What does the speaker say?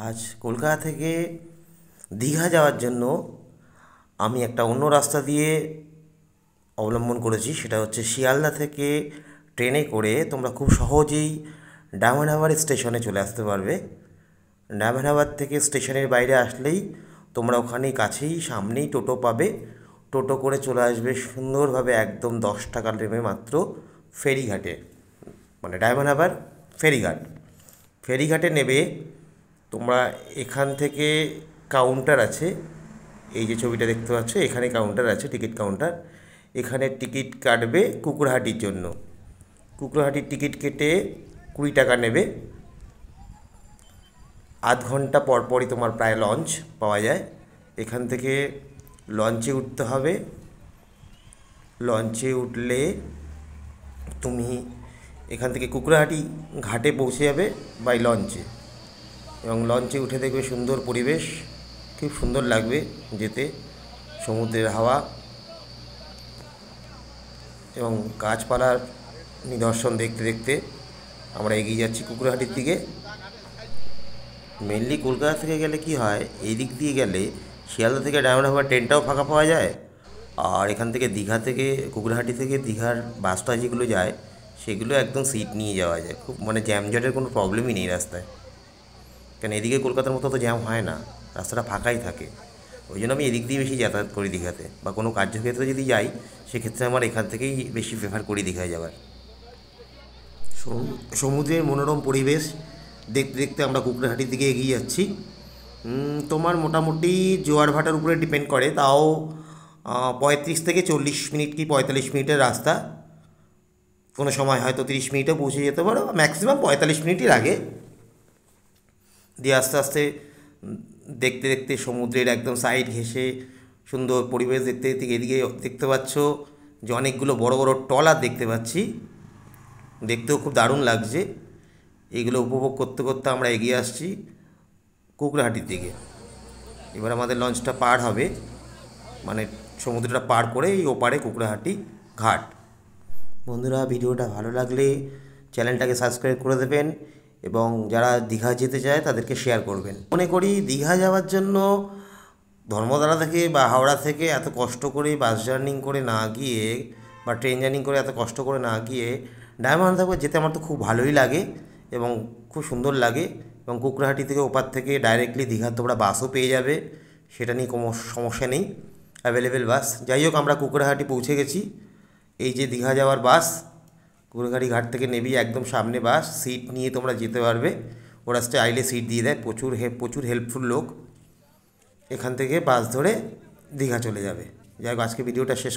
আজ কলকাতা থেকে দীঘা যাওয়ার জন্য আমি একটা অন্য রাস্তা দিয়ে অবলম্বন করেছি। সেটা হচ্ছে শিয়ালদা থেকে ট্রেনে করে তোমরা খুব সহজেই ডায়মন্ড হারবার স্টেশনে চলে আসতে পারবে। ডায়মন্ড হারবার থেকে স্টেশনের বাইরে আসলেই তোমরা ওখানেই কাছেই সামনেই টোটো পাবে। টোটো করে চলে আসবে সুন্দরভাবে একদম 10 টাকা নেবে মাত্র ফেরিঘাটে, মানে ডায়মন্ড হারবার ফেরিঘাট। ফেরিঘাটে নেবে তোমরা। এখান থেকে কাউন্টার আছে, এই যে ছবিটা দেখতে পাচ্ছ এখানে কাউন্টার আছে, টিকিট কাউন্টার। এখানে টিকিট কাটবে কুকুরহাটির জন্য। কুকুরহাটির টিকিট কেটে 20 টাকা নেবে। আধ ঘন্টা পর পরই তোমার প্রায় লঞ্চ পাওয়া যায়। এখান থেকে লঞ্চে উঠতে হবে। লঞ্চে উঠলে তুমি এখান থেকে কুকুরহাটি ঘাটে পৌঁছে যাবে বাই লঞ্চে। এবং লঞ্চে উঠে দেখবে সুন্দর পরিবেশ, খুব সুন্দর লাগবে যেতে। সমুদ্রের হাওয়া এবং গাছপালার নিদর্শন দেখতে দেখতে আমরা এগিয়ে যাচ্ছি কুকুরহাটির দিকে। মেনলি কলকাতা থেকে গেলে কি হয়, এই দিক দিয়ে গেলে শিয়ালদা থেকে ডায়মন্ড হারবার ট্রেনটাও ফাঁকা পাওয়া যায়। আর এখান থেকে দীঘা থেকে কুকুরহাটি থেকে দীঘার বাসটা যেগুলো যায় সেগুলো একদম সিট নিয়ে যাওয়া যায়। খুব মানে জ্যামজটের কোনো প্রবলেমই নেই রাস্তায়, কারণ এদিকে কলকাতার মতো তো জ্যাম হয় না, রাস্তাটা ফাঁকাই থাকে। ওই জন্য আমি এদিক দিয়ে বেশি যাতায়াত করি দীঘাতে, বা কোনো কার্যক্ষেত্রে যদি যাই সেক্ষেত্রে আমার এখান থেকেই বেশি প্রেফার করি দীঘায় যাওয়ার। সমুদ্রের মনোরম পরিবেশ দেখতে দেখতে আমরা কুকুরহাটির দিকে এগিয়ে যাচ্ছি। তোমার মোটামুটি জোয়ার ভাটার উপরে ডিপেন্ড করে, তাও 35 থেকে 40 মিনিট কি 45 মিনিটের রাস্তা। কোনো সময় হয়তো 30 মিনিটে পৌঁছে যেতে পারো, ম্যাক্সিমাম 45 মিনিটই লাগে। দিয়ে আস্তে আস্তে দেখতে দেখতে সমুদ্রের একদম সাইড ঘেঁষে সুন্দর পরিবেশ দেখতে দেখতে এদিকে দেখতে পাচ্ছ যে অনেকগুলো বড় বড় ট্রলার দেখতে পাচ্ছি, দেখতেও খুব দারুণ লাগছে। এইগুলো উপভোগ করতে করতে আমরা এগিয়ে আসছি কুকুরহাটির দিকে। এবার আমাদের লঞ্চটা পার হবে, মানে সমুদ্রটা পার করে এই ওপারে কুকুরহাটি ঘাট। বন্ধুরা, ভিডিওটা ভালো লাগলে চ্যানেলটাকে সাবস্ক্রাইব করে দেবেন এবং যারা দীঘা যেতে চায় তাদেরকে শেয়ার করবেন। মনে করি দীঘা যাওয়ার জন্য ধর্মতলা থেকে বা হাওড়া থেকে এত কষ্ট করে বাস জার্নি করে না গিয়ে বা ট্রেন জার্নি করে এত কষ্ট করে না গিয়ে ডায়মন্ড হারবার যেতে আমার তো খুব ভালোই লাগে এবং খুব সুন্দর লাগে। এবং কুকুরহাটি থেকে ওপার থেকে ডাইরেক্টলি দীঘার তোমরা বাসও পেয়ে যাবে, সেটা নিয়ে কোনো সমস্যা নেই, অ্যাভেলেবেল বাস। যাই হোক, আমরা কুকুরহাটি পৌঁছে গেছি। এই যে দীঘা যাওয়ার বাস, কুকুরহাটি ঘাট থেকে নেবি একদম সামনে বাস, সিট নিয়ে তোমরা যেতে পারবে। ওরা চাইলে সিট দিয়ে দেয়, প্রচুর হেল্পফুল লোক। এখান থেকে বাস ধরে দীঘা চলে যাবে। যাই হোক, আজকে ভিডিওটা শেষ।